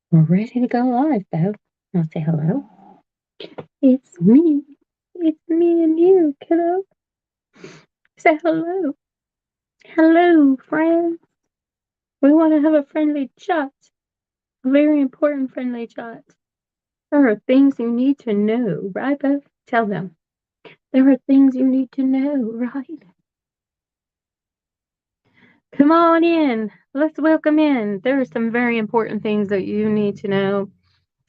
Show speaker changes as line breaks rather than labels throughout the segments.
We're ready to go live, though. I'll say hello. It's me. It's me and you, kiddo. Say hello. Hello, friends. We want to have a friendly chat. A very important friendly chat. There are things you need to know, right, Beth? Tell them. There are things you need to know, right? Come on in. Let's welcome in. There are some very important things that you need to know.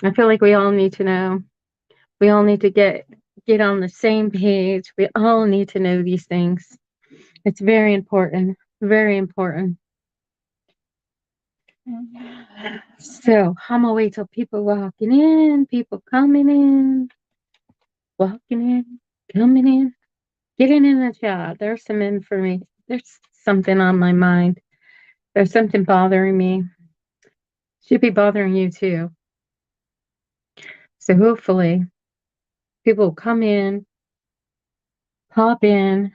I feel like we all need to know. We all need to get on the same page. We all need to know these things. It's very important. Very important. So I'm gonna wait till people walking in, people coming in, walking in, coming in, getting in the chat. There's some information. There's something on my mind. There's something bothering me. Should be bothering you too. So hopefully people will come in, pop in,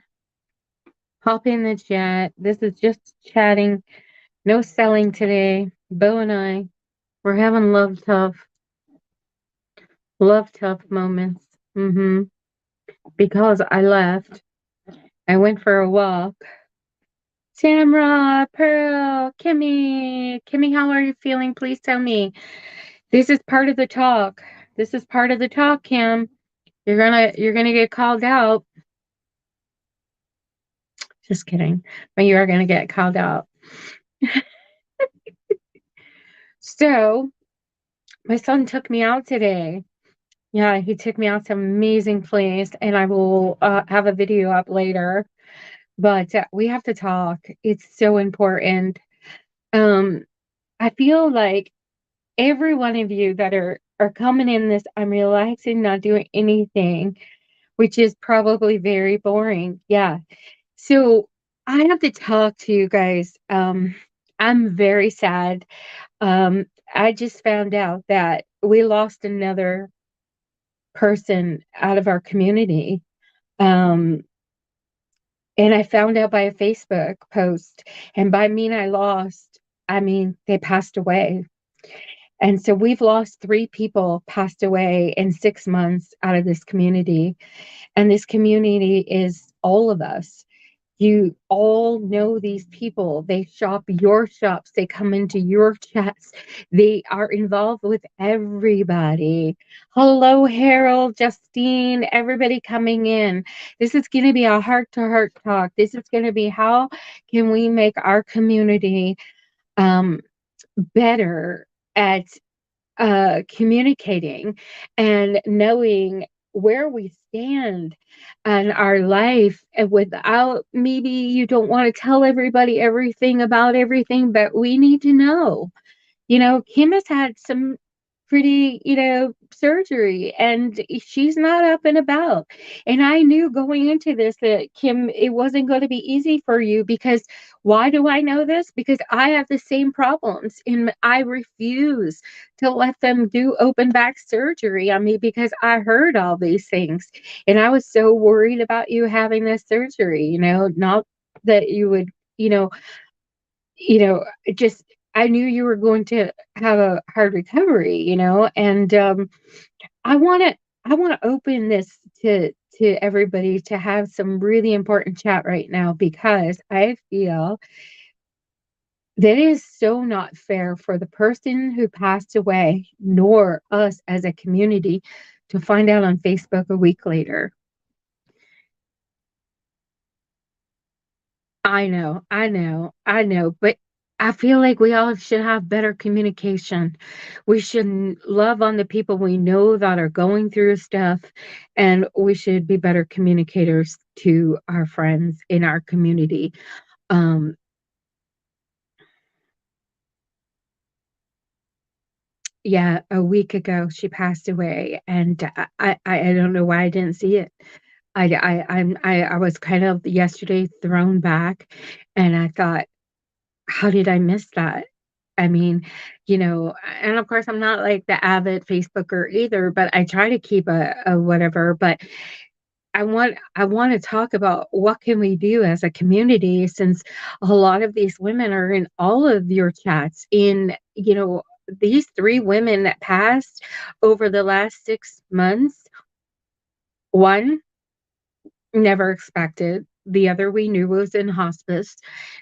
hop in the chat. This is just chatting. No selling today. Bo and I, we're having love tough moments. Because I left. I went for a walk. Tamra, Pearl, Kimmy. Kimmy, how are you feeling? Please tell me. This is part of the talk. This is part of the talk, Kim. You're gonna get called out. Just kidding. But you are gonna get called out. So my son took me out today. Yeah, he took me out to an amazing place, and I will have a video up later. But we have to talk. It's so important. Um, I feel like every one of you that are coming in this, I'm relaxing, not doing anything, which is probably very boring. Yeah. So I have to talk to you guys. I'm very sad. I just found out that we lost another person out of our community. Um, and I found out by a Facebook post. And by mean I lost, I mean they passed away. And so we've lost 3 people passed away in 6 months out of this community. And this community is all of us. You all know these people. They shop your shops. They come into your chats. They are involved with everybody. Hello, Harold, Justine, everybody coming in. This is going to be a heart to heart talk. This is going to be how can we make our community um, better at communicating and knowing where we stand in our life, and without, maybe you don't want to tell everybody everything about everything, but we need to know. Kim has had some pretty, surgery, and she's not up and about. And I knew going into this that, Kim, it wasn't going to be easy for you, because why do I know this? Because I have the same problems, and I refuse to let them do open back surgery on me, because I heard all these things. And I was so worried about you having this surgery, not that you would, you know, just, I knew you were going to have a hard recovery, and I want to I want to open this to everybody to have some really important chat right now, because I feel that is so not fair for the person who passed away, nor us as a community, to find out on Facebook a week later. I know, but I feel like we all should have better communication. We should love on the people we know that are going through stuff, and we should be better communicators to our friends in our community. Um, yeah, a week ago she passed away, and I don't know why I didn't see it. I was kind of yesterday thrown back, and I thought, how did I miss that? I mean, and of course, I'm not like the avid Facebooker either, but I try to keep a whatever. But I want to talk about what can we do as a community, since a lot of these women are in all of your chats, in these 3 women that passed over the last 6 months, one never expected, the other we knew was in hospice.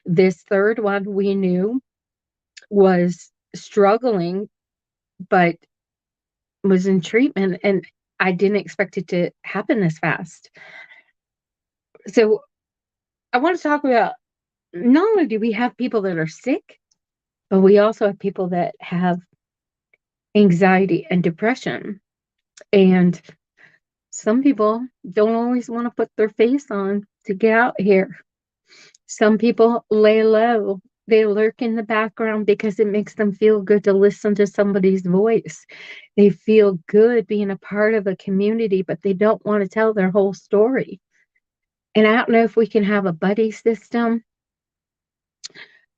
This 3rd one we knew was struggling, but was in treatment, and I didn't expect it to happen this fast. So, I wanna talk about, not only do we have people that are sick, but we also have people that have anxiety and depression, and some people don't always wanna put their face on to get out here. Some people lay low. They lurk in the background because it makes them feel good to listen to somebody's voice. They feel good being a part of a community, but they don't wanna tell their whole story. And I don't know if we can have a buddy system.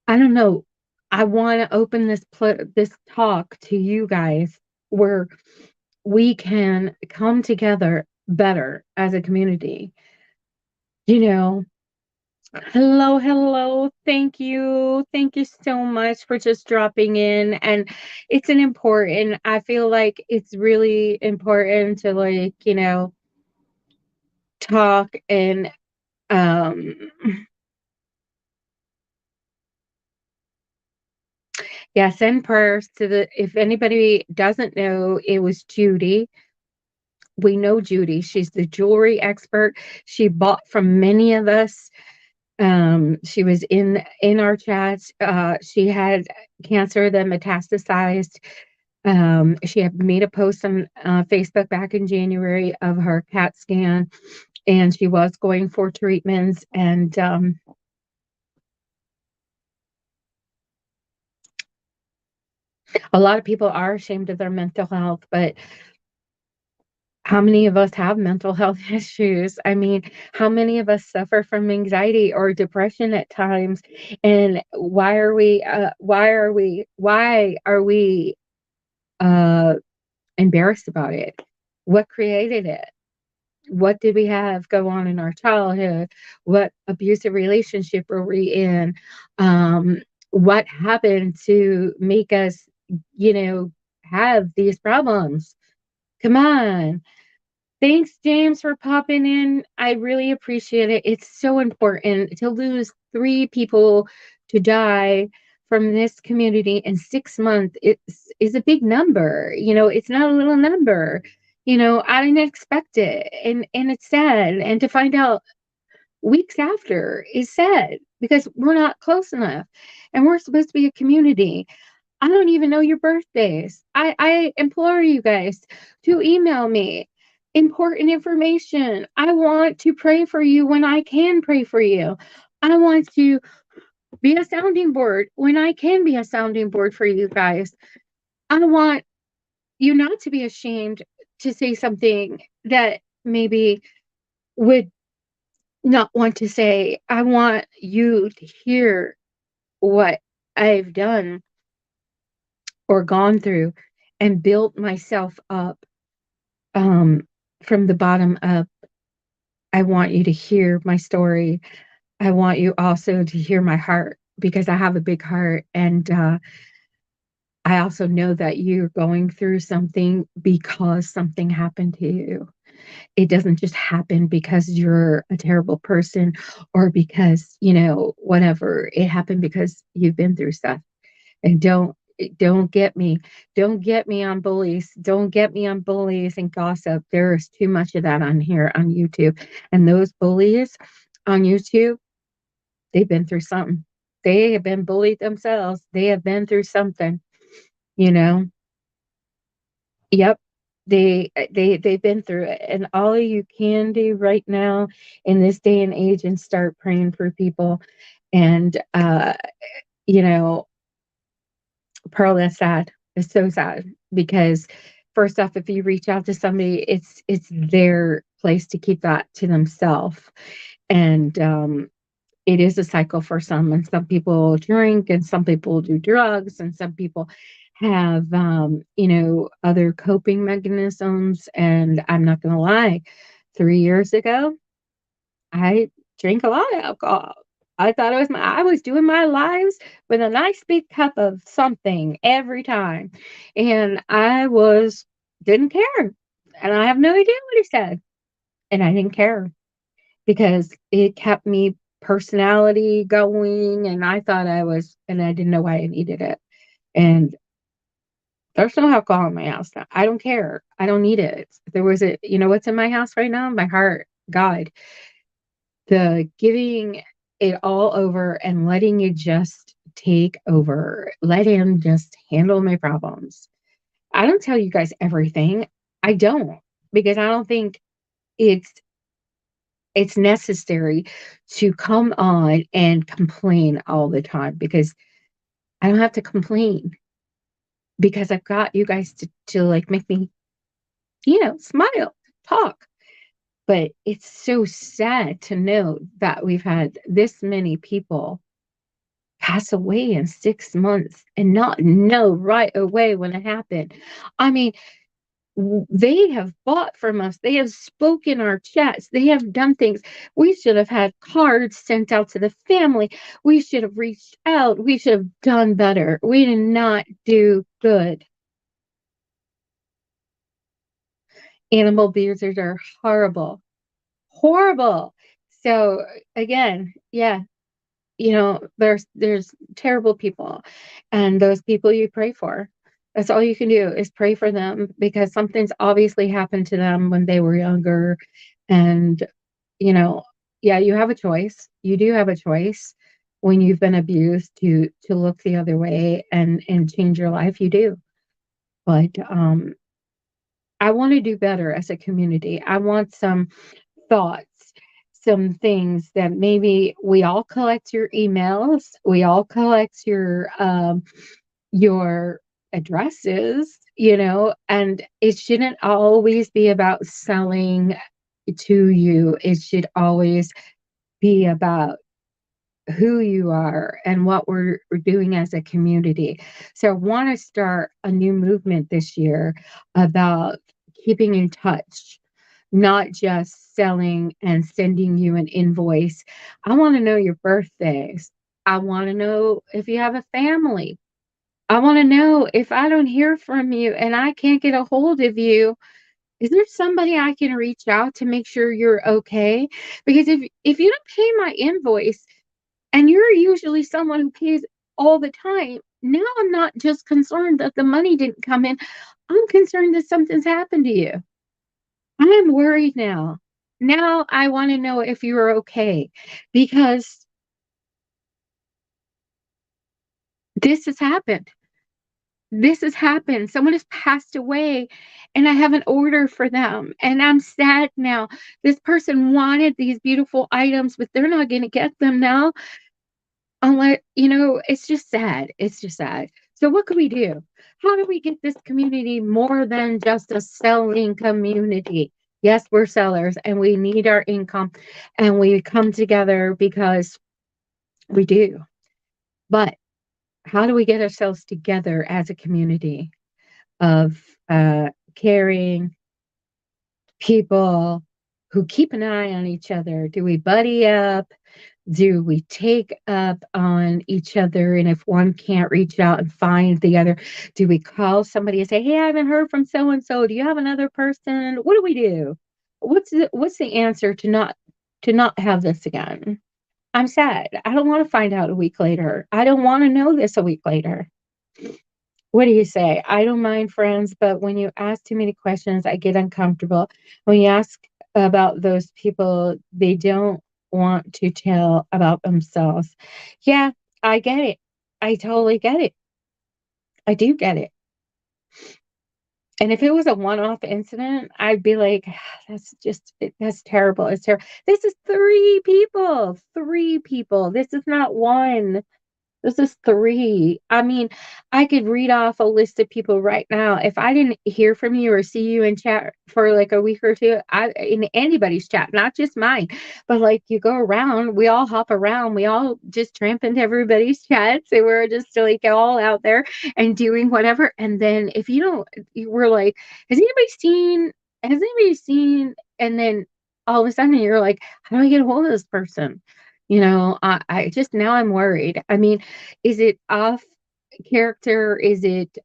I don't know. I wanna open this talk to you guys where we can come together better as a community. You know, hello, hello. Thank you. Thank you so much for just dropping in. And it's an important, I feel like it's really important to, like, talk and um yeah, send prayers to the, if anybody doesn't know, it was Judy. We know Judy. She's the jewelry expert. She bought from many of us. She was in our chats. She had cancer that metastasized. She had made a post on Facebook back in January of her CAT scan, and she was going for treatments. And a lot of people are ashamed of their mental health, but how many of us have mental health issues? I mean, how many of us suffer from anxiety or depression at times? And why are we uh, embarrassed about it? What created it? What did we have go on in our childhood? What abusive relationship were we in? What happened to make us, have these problems? Come on. Thanks, James, for popping in. I really appreciate it. It's so important to lose 3 people to die from this community in 6 months. Is a big number. It's not a little number. I didn't expect it, and it's sad. And to find out weeks after is sad because we're not close enough, and we're supposed to be a community. I don't even know your birthdays. I implore you guys to email me important information. I want to pray for you when I can pray for you. I want to be a sounding board when I can be a sounding board for you guys. I want you not to be ashamed to say something that maybe would not want to say. I want you to hear what I've done or gone through and built myself up um, from the bottom up. I want you to hear my story. I want you also to hear my heart because I have a big heart. And I also know that you're going through something because something happened to you. It doesn't just happen because you're a terrible person or because, whatever. It happened because you've been through stuff. And don't get me. Don't get me on bullies. Don't get me on bullies and gossip. There is too much of that on here on YouTube. And those bullies on YouTube, they've been through something. They have been bullied themselves. They have been through something, you know. Yep. They've been through it. And all you can do right now in this day and age and start praying for people. And you know, Pearl, that's sad. It's so sad because first off, if you reach out to somebody, it's their place to keep that to themselves. And it is a cycle for some, and some people drink, and some people do drugs, and some people have other coping mechanisms. And I'm not gonna lie, 3 years ago, I drank a lot of alcohol. I thought it was I was doing my lives with a nice big cup of something every time. And I didn't care. And I have no idea what he said. And I didn't care because it kept me personality going. And I thought and I didn't know why I needed it. And there's no alcohol in my house now. I don't care. I don't need it. There was you know what's in my house right now? My heart, God, the giving it all over and letting you just take over. Let him just handle my problems. I don't tell you guys everything. I don't because I don't think it's it's necessary to come on and complain all the time because I don't have to complain because I've got you guys to like make me, smile, talk. But it's so sad to know that we've had this many people pass away in 6 months and not know right away when it happened. I mean, they have bought from us. They have spoken our chats. They have done things. We should have had cards sent out to the family. We should have reached out. We should have done better. We did not do good. Animal abusers are horrible. Horrible. So again, yeah, there's terrible people, and those people you pray for. That's all you can do is pray for them because something's obviously happened to them when they were younger. And you know yeah, you have a choice. You do have a choice when you've been abused to look the other way and change your life. You do. But I want to do better as a community. I want some thoughts, some things that maybe we all collect your emails, we all collect your addresses, and it shouldn't always be about selling to you. It should always be about who you are and what we're doing as a community. So I want to start a new movement this year about keeping in touch, not just selling and sending you an invoice. I want to know your birthdays. I want to know if you have a family. I want to know if I don't hear from you and I can't get a hold of you, is there somebody I can reach out to make sure you're okay? Because if you don't pay my invoice and you're usually someone who pays all the time, now I'm not just concerned that the money didn't come in. I'm concerned that something's happened to you. I am worried now. Now I want to know if you're okay because this has happened. This has happened. Someone has passed away and I have an order for them. And I'm sad now. This person wanted these beautiful items, but they're not going to get them now. Unless, it's just sad. It's just sad. So, what can we do? How do we get this community more than just a selling community? Yes, we're sellers and we need our income and we come together because we do. But how do we get ourselves together as a community of caring people who keep an eye on each other? Do we buddy up? Do we take up on each other? And if one can't reach out and find the other, do we call somebody and say, "Hey, I haven't heard from so and so. Do you have another person?" What do we do? What's the answer to not have this again? I'm sad. I don't want to find out a week later. I don't want to know this a week later. What do you say? I don't mind friends, but when you ask too many questions, I get uncomfortable. When you ask about those people, they don't want to tell about themselves. Yeah, I get it. I totally get it. I do get it. And if it was a one-off incident, I'd be like, that's terrible. It's terrible. This is three people. Three people. This is not one. This is three. I mean, I could read off a list of people right now. If I didn't hear from you or see you in chat for like a week or two, in anybody's chat, not just mine, but like you go around, we all hop around, we all just tramp into everybody's chats, and we're just like all out there and doing whatever. And then if you don't, we're like, has anybody seen? Has anybody seen? And then all of a sudden you're like, how do I get a hold of this person? I just now I'm worried. I mean, is it off character? Is it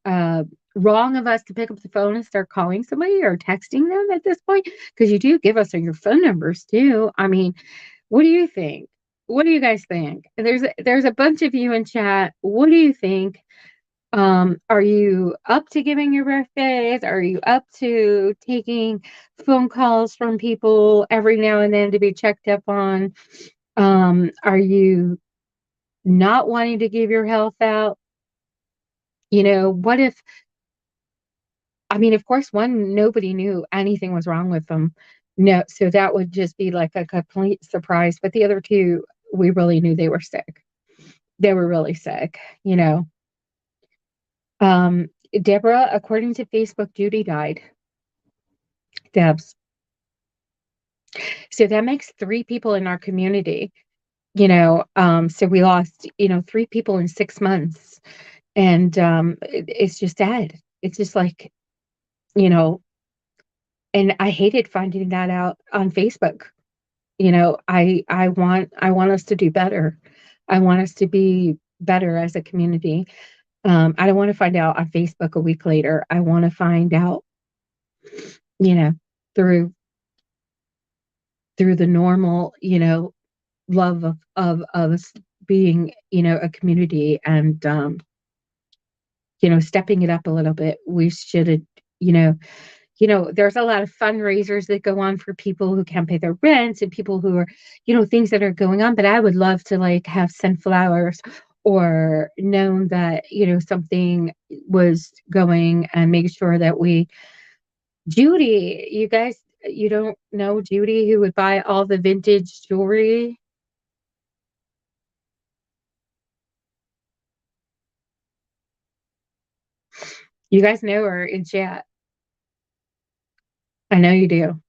wrong of us to pick up the phone and start calling somebody or texting them at this point? Because you do give us your phone numbers too. I mean, what do you think? What do you guys think? There's a bunch of you in chat. What do you think? Are you up to giving your birthdays? Are you up to taking phone calls from people every now and then to be checked up on? Are you not wanting to give your health out? What if, I mean, of course, one, nobody knew anything was wrong with them. No, so that would just be like a complete surprise. But the other two, we really knew they were sick. They were really sick, you know. Deborah, according to Facebook, Judy died. Debs. So that makes three people in our community, so we lost, three people in 6 months. And it's just sad. It's just like, you know, and I hated finding that out on Facebook. I want us to do better. I want us to be better as a community. I don't want to find out on Facebook a week later. I want to find out, you know, through the normal, love of us being, a community, and stepping it up a little bit. We should, you know, there's a lot of fundraisers that go on for people who can't pay their rent and people who are, things that are going on. But I would love to like have sent flowers or known that, something was going, and make sure that Judy, you guys, you don't know Judy who would buy all the vintage jewelry? You guys know her in chat. I know you do.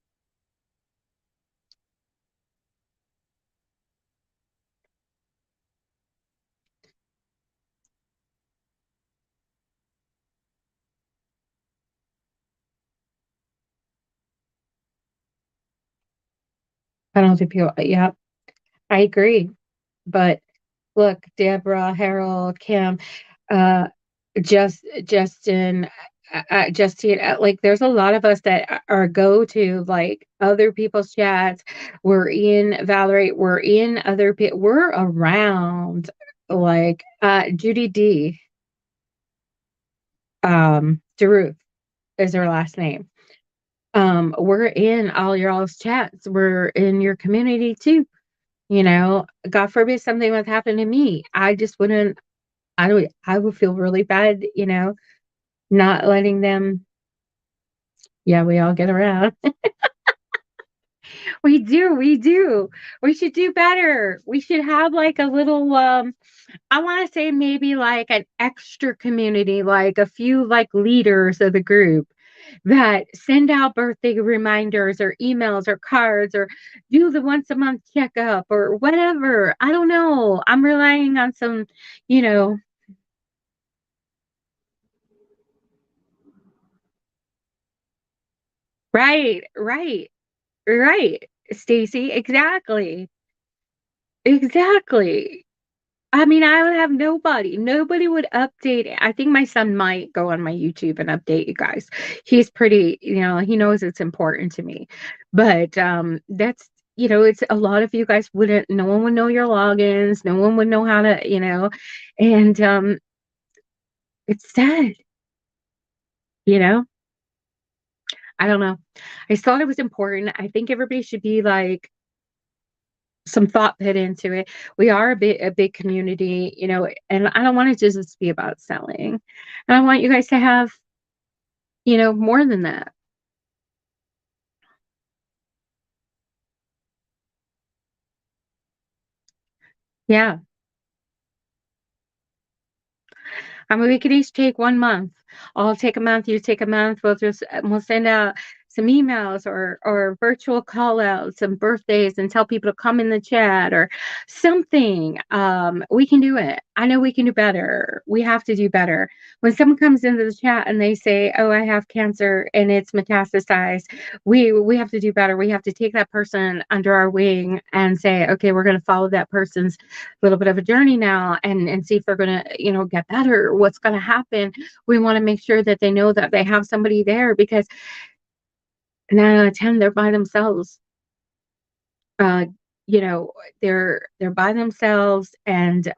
I don't think people, yeah, I agree. But look, Deborah, Harold, Kim, uh, Justine, like there's a lot of us that are go to like other people's chats. We're in Valerie, we're in other people, we're around like Judy D. Deruth is her last name. We're in all your all's chats. We're in your community too. God forbid something would happen to me. I just wouldn't, I would feel really bad, not letting them. Yeah, we all get around. We do. We should do better. We should have like a little, I want to say maybe like an extra community, like a few like leaders of the group that send out birthday reminders or emails or cards or do the once a month checkup or whatever. I don't know. I'm relying on some, you know, right, right, right, Stacy, exactly. Exactly. I mean, I would have nobody. Nobody would update. I think my son might go on my YouTube and update you guys. He's pretty, he knows it's important to me. But that's, it's a lot of you guys wouldn't, no one would know your logins, no one would know how to, and it's sad, you know. I don't know. I just thought it was important. I think everybody should be like some thought put into it. We are a big community, and I don't want it to just be about selling. And I want you guys to have, more than that. Yeah. I mean, we could each take 1 month. I'll take a month, you take a month. We'll send out some emails or virtual call outs and birthdays and tell people to come in the chat or something. We can do it. I know we can do better. We have to do better. When someone comes into the chat and they say, "Oh, I have cancer and it's metastasized," we have to do better. We have to take that person under our wing and say, "Okay, we're going to follow that person's little bit of a journey now and see if they're going to, get better. What's going to happen?" We want to make sure that they know that they have somebody there, because 9 out of 10 they're by themselves. Uh, you know, they're by themselves, and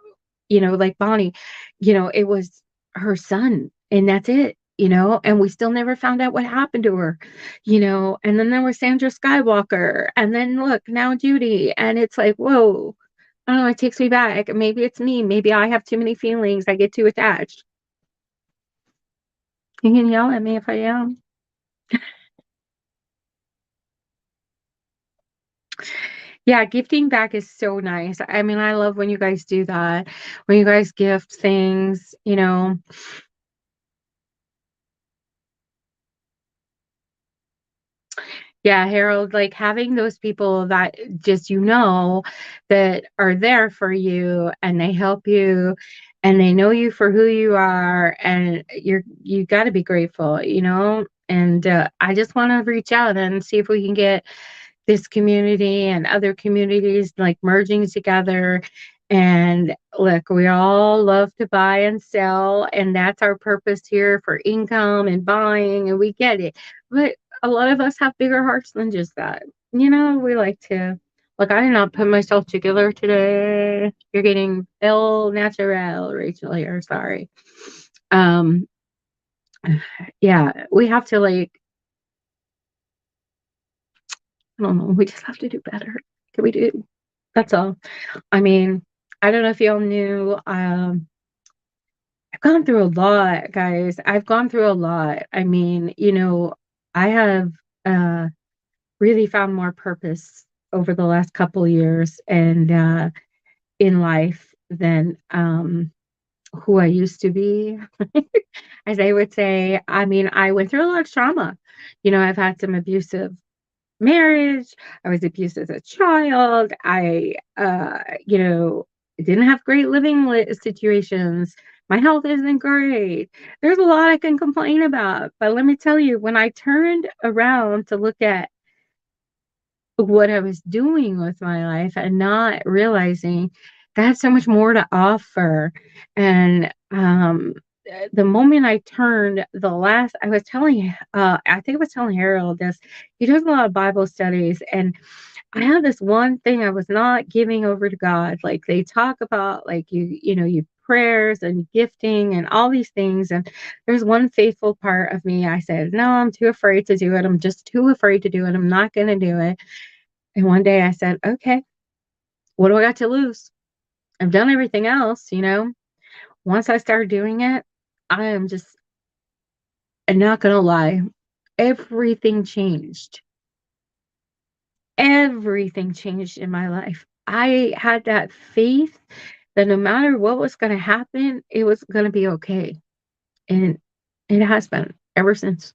like Bonnie, it was her son and that's it. And we still never found out what happened to her. And then there was Sandra Skywalker, and then look, now Judy, and it's like, whoa. I don't know, it takes me back. Maybe it's me. Maybe I have too many feelings. I get too attached. You can yell at me if I yell. Yeah, gifting back is so nice. I mean, I love when you guys do that. When you guys gift things. Yeah, Harold, like having those people that just that are there for you and they help you and they know you for who you are, and you got to be grateful. And I just want to reach out and see if we can get this community and other communities like merging together. And look, we all love to buy and sell, and that's our purpose here, for income and buying, and we get it. But a lot of us have bigger hearts than just that. We like to, like, I did not put myself together today. You're getting El Natural, Rachel here. Sorry. Um, yeah, we have to, like, I don't know, we just have to do better. Can we do? That's all. I mean, I don't know if y'all knew, I've gone through a lot, guys. I've gone through a lot. I mean, I have really found more purpose over the last couple years and in life than who I used to be. As I would say, I mean, I went through a lot of trauma. I've had some abusive marriage. I was abused as a child. Didn't have great living situations. My health isn't great. There's a lot I can complain about. But let me tell you, when I turned around to look at what I was doing with my life and not realizing that I had so much more to offer. And the moment I turned I was telling, I think I was telling Harold this. He does a lot of Bible studies, and I had this one thing I was not giving over to God. Like, they talk about, like, you prayers and gifting and all these things. And there's one faithful part of me. I said, no, I'm too afraid to do it. I'm just too afraid to do it. I'm not going to do it. And one day I said, okay, what do I got to lose? I've done everything else. Once I started doing it, I am just, I'm not going to lie, everything changed. Everything changed in my life. I had that faith that no matter what was going to happen, it was going to be okay. And it has been ever since.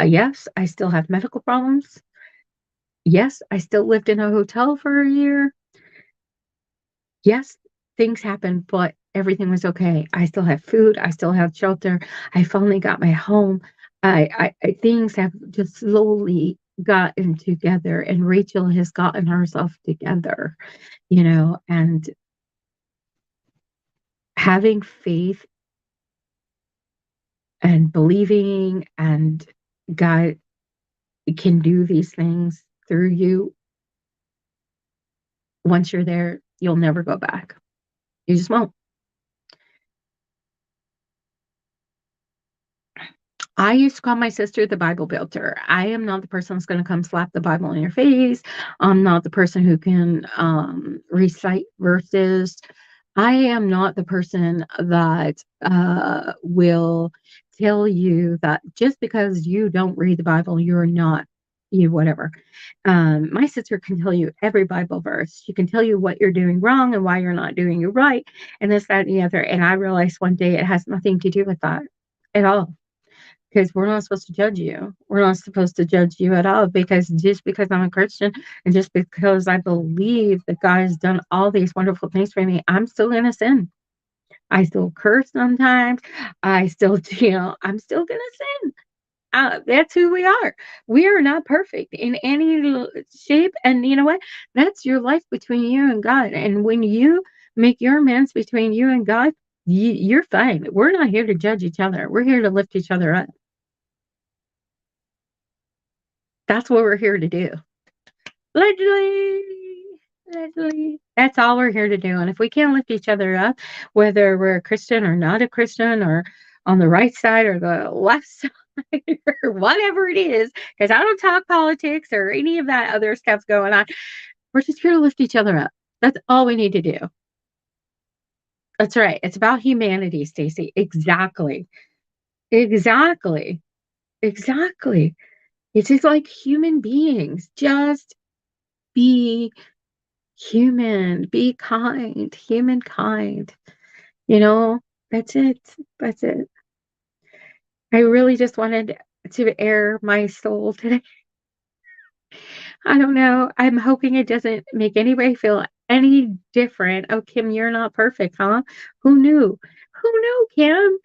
Yes, I still have medical problems. Yes, I still lived in a hotel for a year. Yes, things happened, but everything was okay. I still have food. I still have shelter. I finally got my home. Things have just slowly gotten together, and Rachel has gotten herself together, and having faith and believing and God can do these things through you. Once you're there, you'll never go back. You just won't. I used to call my sister the Bible builder. I am not the person that's going to come slap the Bible in your face. I'm not the person who can recite verses. I am not the person that will tell you that just because you don't read the Bible, you're not you, whatever. My sister can tell you every Bible verse. She can tell you what you're doing wrong and why you're not doing it right, and this, that, and the other. And I realized one day it has nothing to do with that at all. because we're not supposed to judge you. We're not supposed to judge you at all, because just because I'm a Christian and just because I believe that God has done all these wonderful things for me, I'm still going to sin. I still curse sometimes. I still, I'm still going to sin. That's who we are. We are not perfect in any shape. And you know what? That's your life between you and God. And when you make your amends between you and God, you're fine. We're not here to judge each other. We're here to lift each other up. That's what we're here to do. Allegedly. Allegedly. That's all we're here to do. And if we can't lift each other up, whether we're a Christian or not a Christian, or on the right side or the left side, or whatever it is, because I don't talk politics or any of that other stuff going on. We're just here to lift each other up. That's all we need to do. That's right. It's about humanity, Stacey. Exactly. Exactly. Exactly. It's just like human beings. Just be human, be kind, humankind. You know, that's it. That's it. I really just wanted to air my soul today. I don't know. I'm hoping it doesn't make anybody feel any different. Oh, Kim, you're not perfect, huh? Who knew? Who knew, Kim?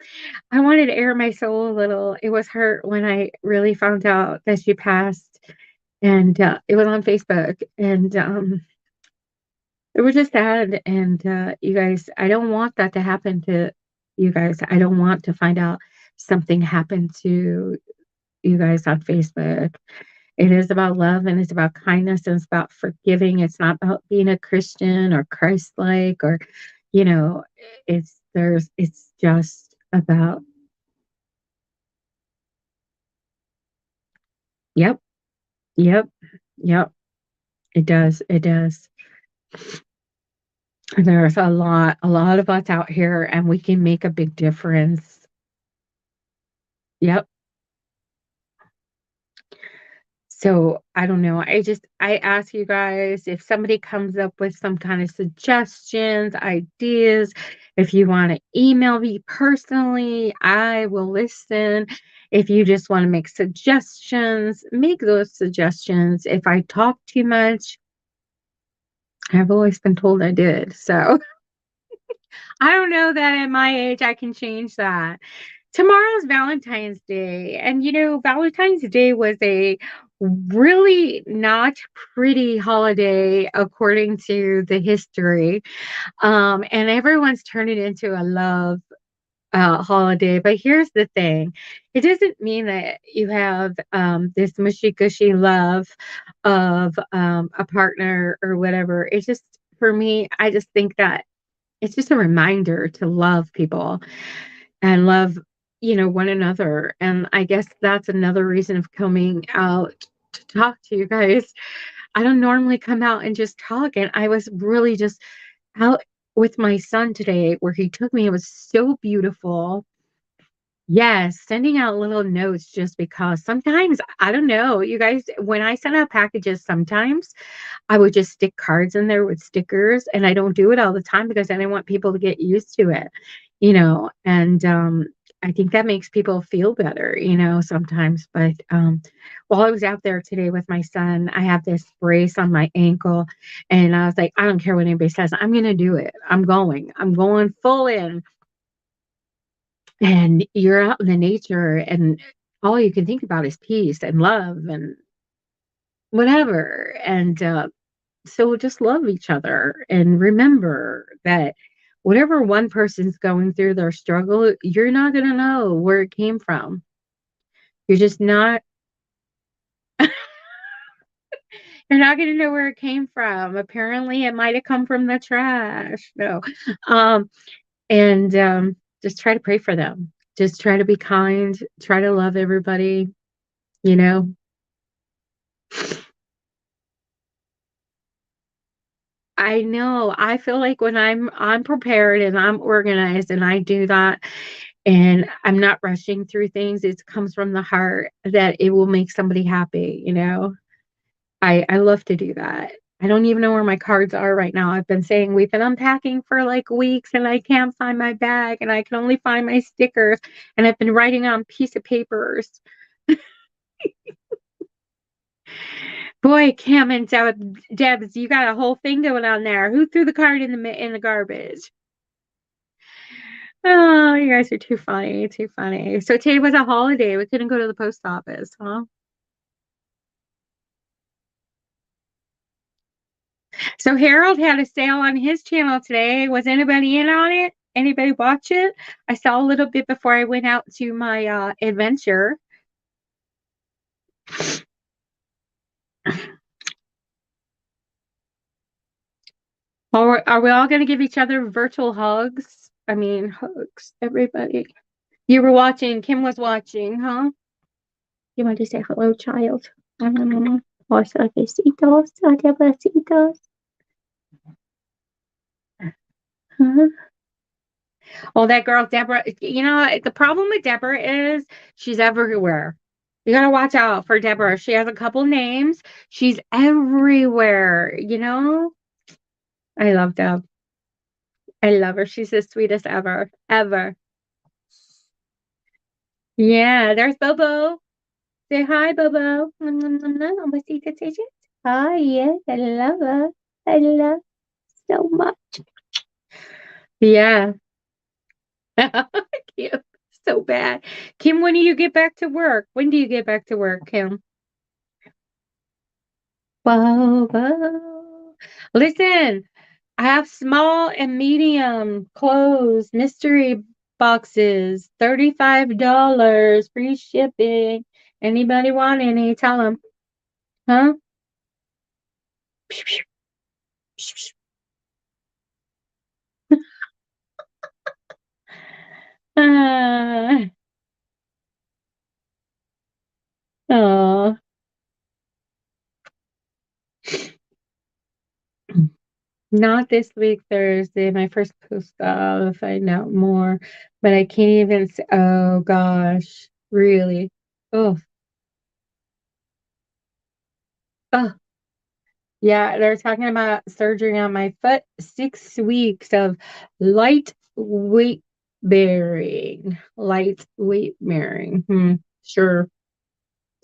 I wanted to air my soul a little. It was hurt when I really found out that she passed, and it was on Facebook, and it was just sad. And you guys, I don't want that to happen to you guys. I don't want to find out something happened to you guys on Facebook. It is about love, and it's about kindness, and it's about forgiving. It's not about being a Christian or Christ-like, or, you know, it's just about, yep, yep, yep. It does. It does. There's a lot of us out here, and we can make a big difference. Yep. So I don't know. I ask you guys, if somebody comes up with some kind of suggestions, ideas, if you want to email me personally, I will listen. If you just want to make suggestions, make those suggestions. If I talk too much, I've always been told I did. So I don't know that at my age I can change that. Tomorrow's Valentine's Day. And Valentine's Day was a really not pretty holiday according to the history. And everyone's turned it into a love holiday. But here's the thing, it doesn't mean that you have this mushy gushy love of a partner or whatever. It's just, for me, I just think that it's just a reminder to love people and love, one another. And I guess that's another reason of coming out to talk to you guys. I don't normally come out and just talk. And I was really just out with my son today, where he took me. It was so beautiful. Yes, sending out little notes, just because sometimes, I don't know, you guys, when I send out packages, sometimes I would just stick cards in there with stickers, and I don't do it all the time because I don't want people to get used to it, and I think that makes people feel better, sometimes. But while I was out there today with my son, I have this brace on my ankle, and I was like, I don't care what anybody says, I'm going to do it. I'm going full in. And you're out in the nature, and all you can think about is peace and love and whatever. And so just love each other, and remember that whatever one person's going through, their struggle, you're not going to know where it came from. You're just not, you're not going to know where it came from. Apparently, it might have come from the trash. No. Um, and just try to pray for them. Just try to be kind, try to love everybody, you know. I know. I feel like when I'm prepared and I'm organized and I do that, and I'm not rushing through things, it comes from the heart, that it will make somebody happy. I love to do that. I don't even know where my cards are right now. I've been saying we've been unpacking for like weeks and I can't find my bag and I can only find my stickers and I've been writing on piece of papers. Boy, Cam and Debs, you got a whole thing going on there. Who threw the card in the garbage? Oh, you guys are too funny, too funny. So today was a holiday. We couldn't go to the post office, huh? So Harold had a sale on his channel today. Was anybody in on it? Anybody watch it? I saw a little bit before I went out to my adventure. Are we all going to give each other virtual hugs? I mean, hugs, everybody. You were watching, Kim was watching, huh? You want to say hello, child? Hola, besitos, besitos. Huh? Oh, that girl, Deborah. You know, the problem with Deborah is she's everywhere. You gotta watch out for Deborah. She has a couple names. She's everywhere, you know? I love Deb. I love her. She's the sweetest ever. Ever. Yeah, there's Bobo. Say hi, Bobo. Hi, yes, I love her. I love her so much. Yeah. Kim, so bad. Kim, when do you get back to work? When do you get back to work, Kim? Bobo. Listen, I have small and medium clothes mystery boxes, $35, free shipping. Anybody want any? Tell them. Huh? Ah, oh. Not this week, Thursday. My first post to find out more, but I can't even say, oh gosh, really? Oh, oh, yeah, they're talking about surgery on my foot, 6 weeks of light weight bearing. Light weight bearing. Sure,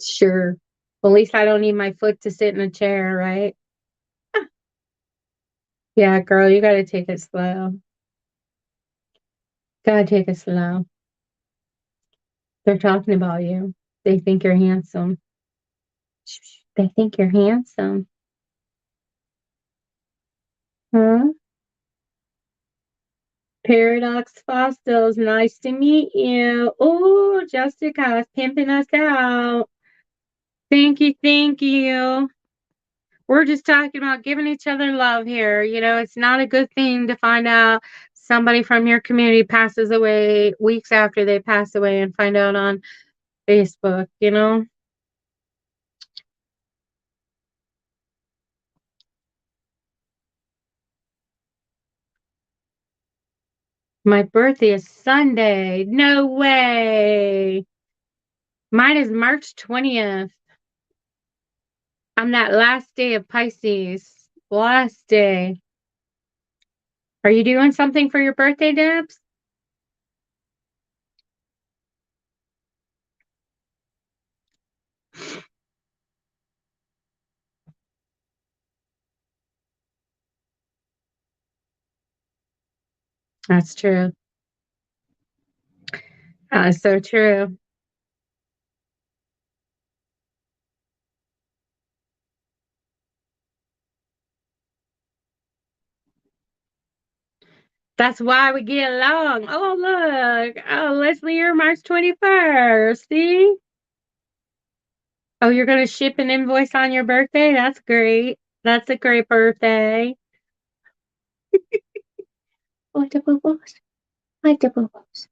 sure. At least I don't need my foot to sit in a chair, right? Yeah, girl, you gotta take it slow. Gotta take it slow. They're talking about you. They think you're handsome. They think you're handsome. Huh? Paradox Fossils, nice to meet you. Oh, Jessica's pimping us out. Thank you, thank you. We're just talking about giving each other love here. You know, it's not a good thing to find out somebody from your community passes away weeks after they pass away and find out on Facebook, you know? My birthday is Sunday. No way. Mine is March 20th. I'm that last day of Pisces. Last day. Are you doing something for your birthday, Debs? That's true. So true. That's why we get along. Oh, look. Oh, Leslie, you're March 21st. See? Oh, you're going to ship an invoice on your birthday? That's great. That's a great birthday. Oh, the bubbles. Like the bubbles.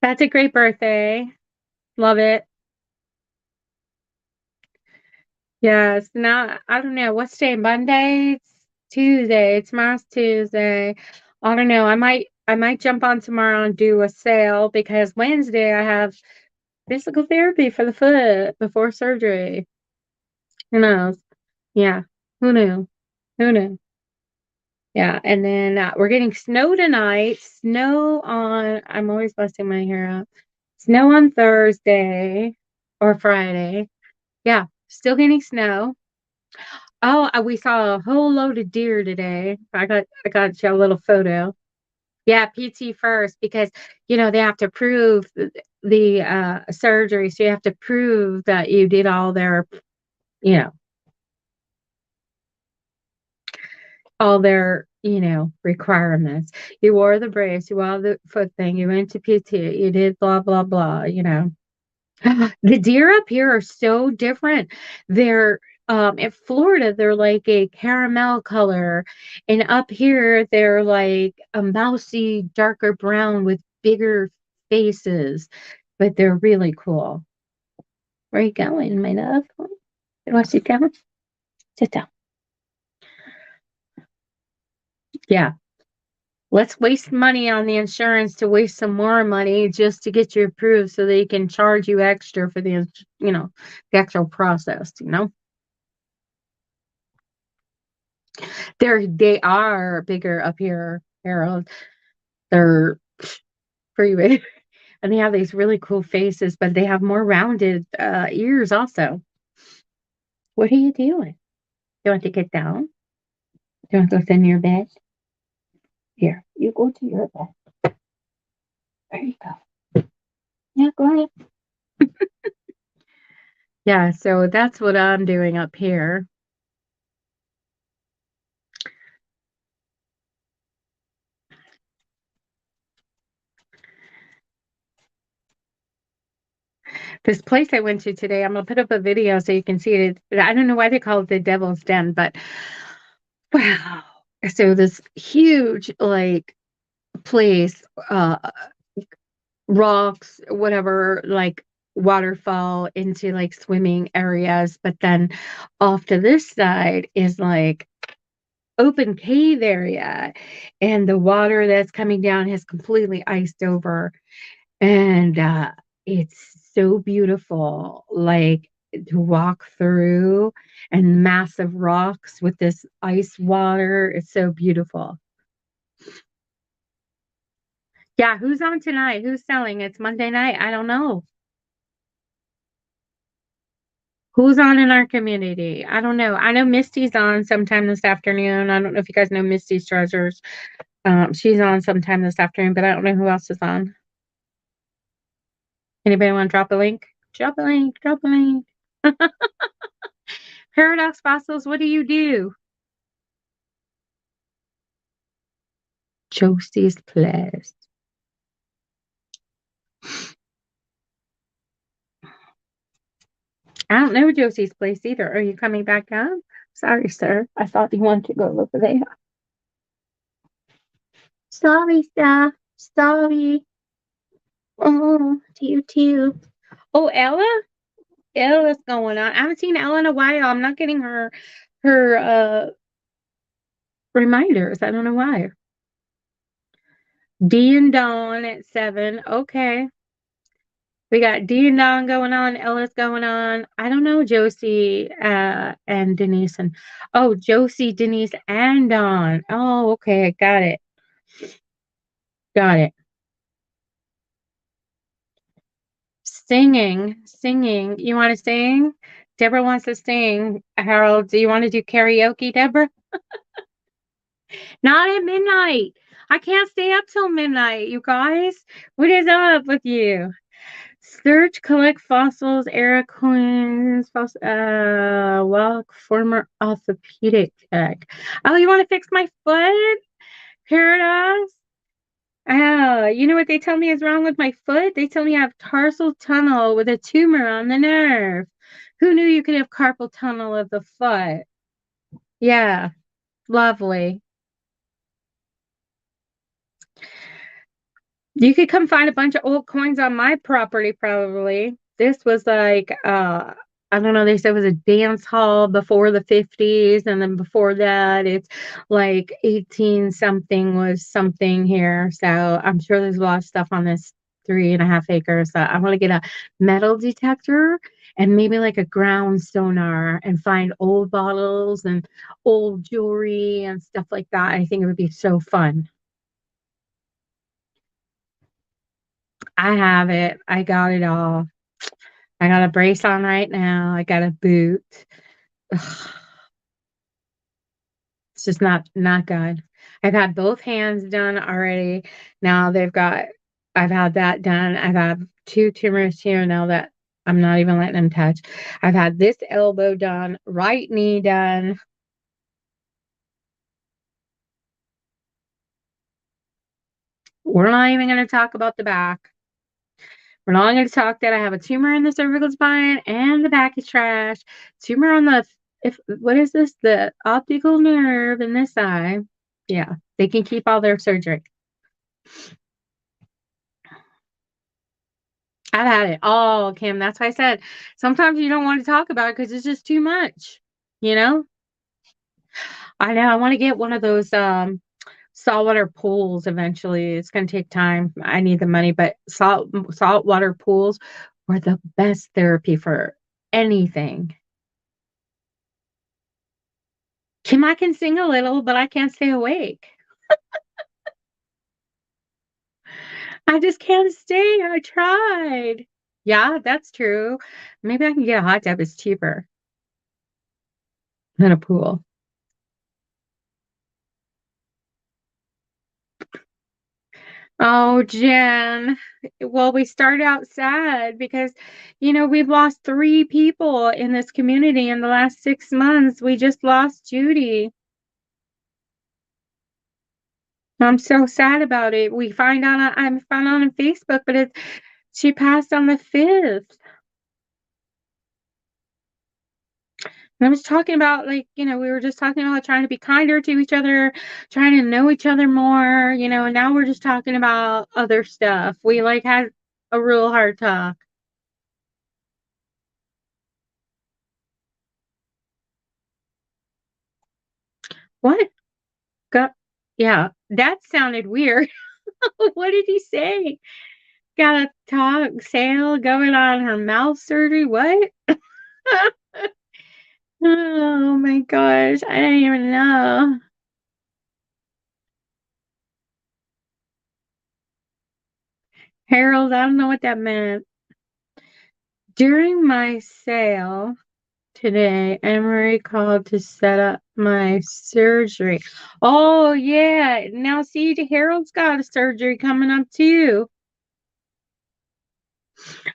That's a great birthday. Love it. Yes. Now, I don't know. What's today? Monday? It's Tuesday. Tomorrow's Tuesday. I don't know. I might jump on tomorrow and do a sale because Wednesday I have Physical therapy for the foot before surgery. Who knows? Yeah. Who knew? Who knew? Yeah. And then we're getting snow tonight. Snow on, I'm always busting my hair up. Snow on Thursday or Friday. Yeah. Still getting snow. Oh, we saw a whole load of deer today. I got you a little photo. Yeah, PT first because they have to prove the surgery, so you have to prove that you did all you know, requirements. You wore the brace, you wore the foot thing, you went to PT, you did blah blah blah. The deer up here are so different. They're in Florida, they're like a caramel color, and up here they're like a mousy, darker brown with bigger faces, but they're really cool. Where are you going, my love? You want to sit down? Sit down. Yeah. Let's waste money on the insurance to waste some more money just to get you approved so they can charge you extra for the actual process. They are bigger up here, Harold. They're pretty big. And they have these really cool faces, but they have more rounded ears also. What are you doing? You want to get down? You want to go sit in your bed? Here, you go to your bed. There you go. Yeah, go ahead. Yeah, so that's what I'm doing up here. This place I went to today, I'm gonna put up a video so you can see it. I don't know why they call it the Devil's Den, but wow. So this huge like place, rocks, whatever, like waterfall into like swimming areas, but then off to this side is like open cave area, and the water that's coming down has completely iced over, and it's so beautiful, like to walk through, and massive rocks with this ice water. It's so beautiful. Yeah, who's on tonight? Who's selling? It's Monday night. I don't know. Who's on in our community? I don't know. I know Misty's on sometime this afternoon. I don't know if you guys know Misty's Treasures. She's on sometime this afternoon, but I don't know who else is on. Anybody want to drop a link? Drop a link. Drop a link. Paradox Fossils, what do you do? Josie's Place. I don't know Josie's Place either. Are you coming back up? Sorry, sir. I thought you wanted to go over there. Sorry, sir. Sorry. Oh, to you too. Oh, Ella? Ella's going on. I haven't seen Ella in a while. I'm not getting her reminders. I don't know why. D and Dawn at 7. Okay. We got D and Dawn going on, Ella's going on. I don't know Josie and Denise and oh Josie, Denise, and Dawn. Oh, okay, got it. Got it. Singing. You want to sing? Deborah wants to sing. Harold, do you want to do karaoke, Deborah? Not at midnight. I can't stay up till midnight, you guys. What is up with you? Search, collect fossils, era coins, walk, former orthopedic tech. Oh, you want to fix my foot? Paradox? Oh, you know what they tell me is wrong with my foot? They tell me I have tarsal tunnel with a tumor on the nerve. Who knew you could have carpal tunnel of the foot? Yeah, lovely. You could come find a bunch of old coins on my property, probably. This was like, I don't know, they said it was a dance hall before the 50s, and then before that, it's like 18 something was something here. So I'm sure there's a lot of stuff on this 3.5 acres. I want to get a metal detector and maybe like a ground sonar and find old bottles and old jewelry and stuff like that. I think it would be so fun. I have it. I got it all. I got a brace on right now. I got a boot. Ugh, it's just not good. I've had both hands done already. Now I've had that done. I've had two tumors here now that I'm not even letting them touch. I've had this elbow done, right knee done. We're not even going to talk about the back. We're not going to talk that I have a tumor in the cervical spine and the back is trash. Tumor on the if what is this? The optical nerve in this eye. Yeah, they can keep all their surgery. I've had it all, Kim. That's why I said sometimes you don't want to talk about it because it's just too much. You know? I know. I want to get one of those saltwater pools eventually. It's going to take time. I need the money, but saltwater pools are the best therapy for anything. Kim, I can sing a little, but I can't stay awake. I just can't stay. I tried. Yeah, that's true. Maybe I can get a hot tub. It's cheaper than a pool. Oh, Jen. Well, we started out sad because, we've lost three people in this community in the last 6 months. We just lost Judy. I'm so sad about it. I found out on Facebook, but she passed on the 5th. And I was talking about, like, we were just talking about trying to be kinder to each other, trying to know each other more, and now we're just talking about other stuff. We like had a real hard talk. What? Got, yeah, that sounded weird. What did he say? Got a talk sale going on her mouth surgery? What? Oh my gosh, I didn't even know. Harold, I don't know what that meant. During my sale today, Emery called to set up my surgery. Oh, yeah. Now, see, Harold's got a surgery coming up too.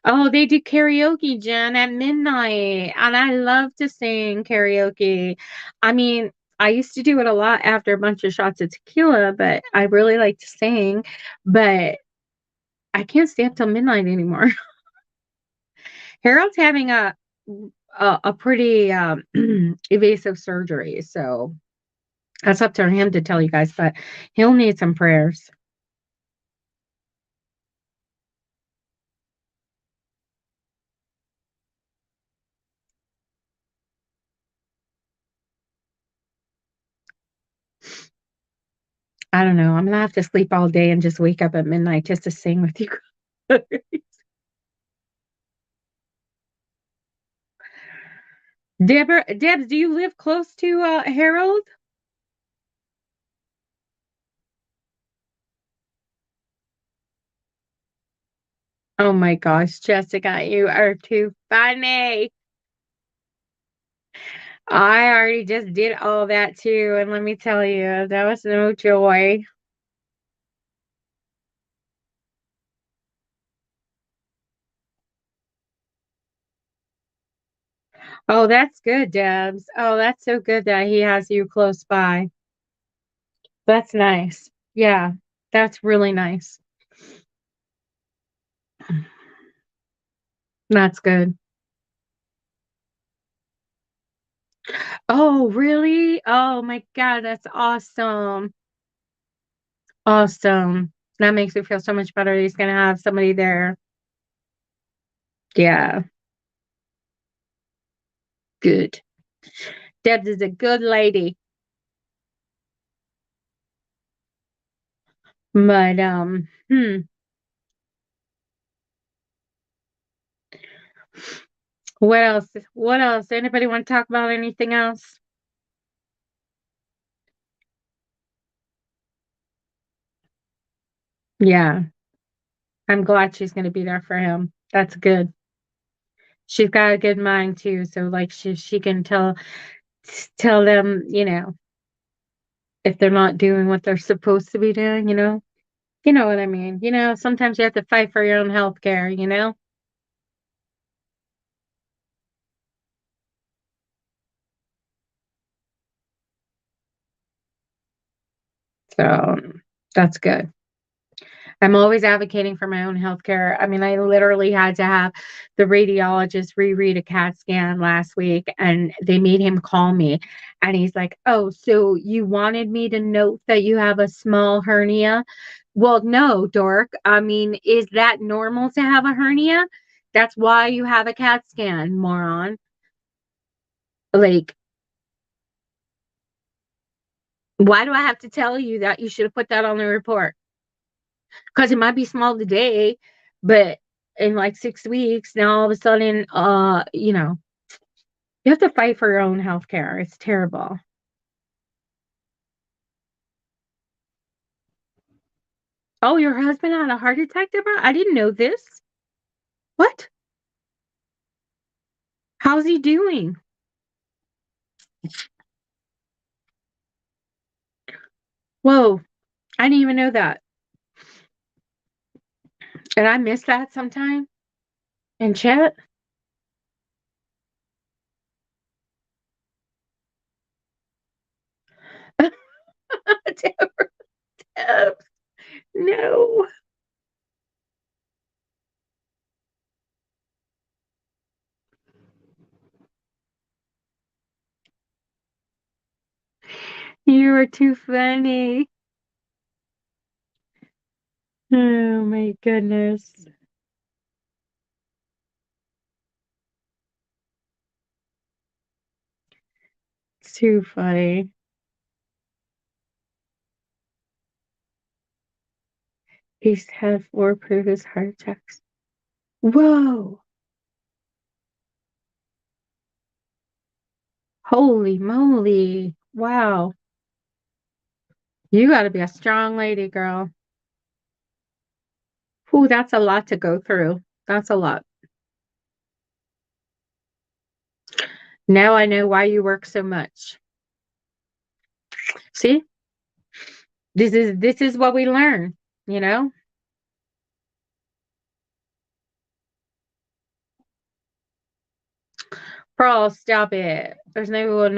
Oh, they do karaoke, Jen, at midnight. And I love to sing karaoke. I mean, I used to do it a lot after a bunch of shots of tequila, but I really like to sing. But I can't stay up till midnight anymore. Harold's having a pretty evasive surgery, so that's up to him to tell you guys, but he'll need some prayers. I don't know. I'm gonna have to sleep all day and just wake up at midnight just to sing with you guys. Debs, do you live close to Harold? Oh my gosh, Jessica, you are too funny. I already just did all that too, and let me tell you, that was no joy. Oh, that's good, Debs. Oh, that's so good that he has you close by. That's nice. Yeah, that's really nice. That's good. Oh, really? Oh my God, that's awesome. Awesome. That makes me feel so much better. He's gonna have somebody there. Yeah, good. Debs is a good lady. But What else? What else? Anybody want to talk about anything else? Yeah, I'm glad she's going to be there for him. That's good. She's got a good mind too, so like she can tell them, if they're not doing what they're supposed to be doing, you know? You know what I mean? Sometimes you have to fight for your own health care, you know? So that's good. I'm always advocating for my own healthcare. I mean, I literally had to have the radiologist reread a CAT scan last week, and they made him call me. And he's like, "Oh, so you wanted me to note that you have a small hernia?" Well, no, dork. I mean, is that normal to have a hernia? That's why you have a CAT scan, moron. Like, why do I have to tell you that you should have put that on the report? Because it might be small today, but in like 6 weeks, now all of a sudden, you have to fight for your own health care. It's terrible. Oh, your husband had a heart attack, Deborah? I didn't know this. What? How's he doing? Whoa, I didn't even know that. And I miss that sometime in chat. Deborah, Deb, no. You are too funny. Oh my goodness. It's too funny. He's had 4 previous heart attacks. Whoa. Holy moly. Wow. You gotta be a strong lady, girl. Ooh, that's a lot to go through. That's a lot. Now I know why you work so much. See? This is what we learn, you know? Pearl, stop it. There's no.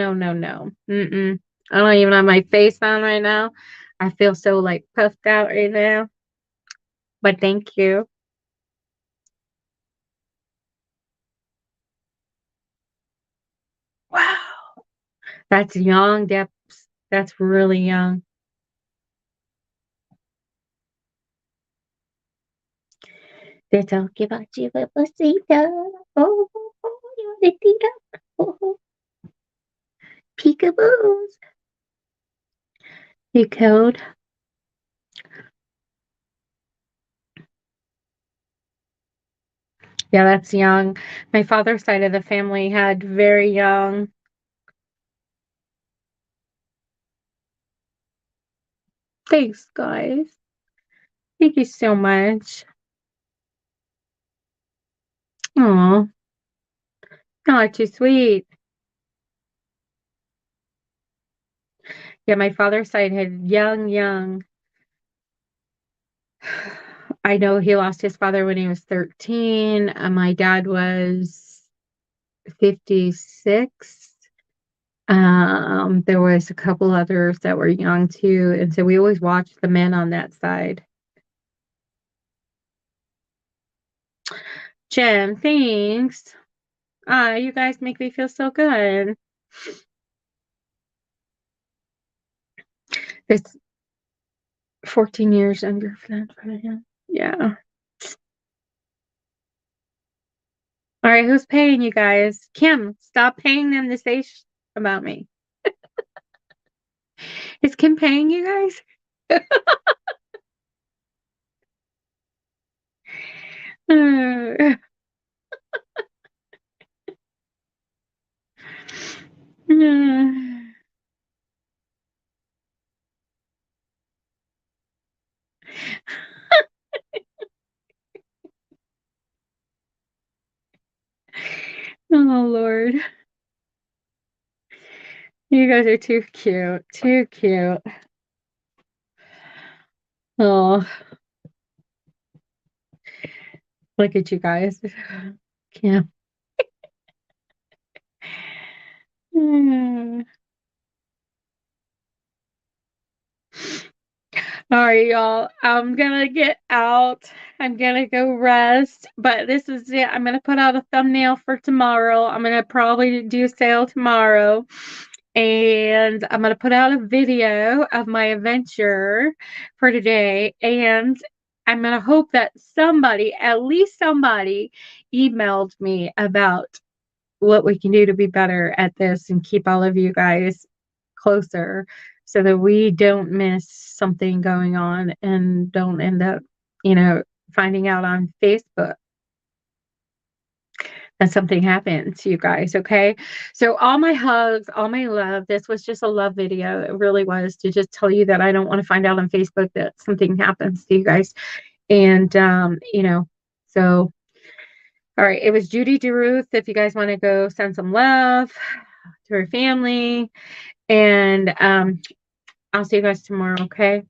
Mm-mm. I don't even have my face on right now. I feel so like puffed out right now. But thank you. Wow. That's young, Depths. That's really young. They're talking about you, Papacito. Oh, Tita. Oh, peekaboos. You code. Yeah, that's young. My father's side of the family had very young. Thanks, guys. Thank you so much. Aw, oh, too sweet. Yeah, my father's side had young. I know he lost his father when he was 13. My dad was 56. There was a couple others that were young too, and so we always watched the men on that side. Jim, thanks. You guys make me feel so good. It's 14 years under for him. Yeah. All right, who's paying you guys? Kim, stop paying them to say about me. Is Kim paying you guys? Uh, Oh, Lord. You guys are too cute. Too cute. Oh, look at you guys. Yeah. Mm. All right, y'all. I'm gonna get out. I'm gonna go rest. But this is it. I'm gonna put out a thumbnail for tomorrow. I'm gonna probably do a sale tomorrow. And I'm gonna put out a video of my adventure for today. And I'm gonna hope that somebody, at least somebody, emailed me about what we can do to be better at this and keep all of you guys closer so that we don't miss something going on and don't end up, you know, finding out on Facebook that something happened to you guys. Okay. So all my hugs, all my love. This was just a love video. It really was, to just tell you that I don't want to find out on Facebook that something happens to you guys. And so all right, it was Judy DeRuth. If you guys want to go send some love to her family. And I'll see you guys tomorrow, okay?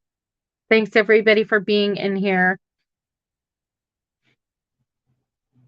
Thanks everybody for being in here.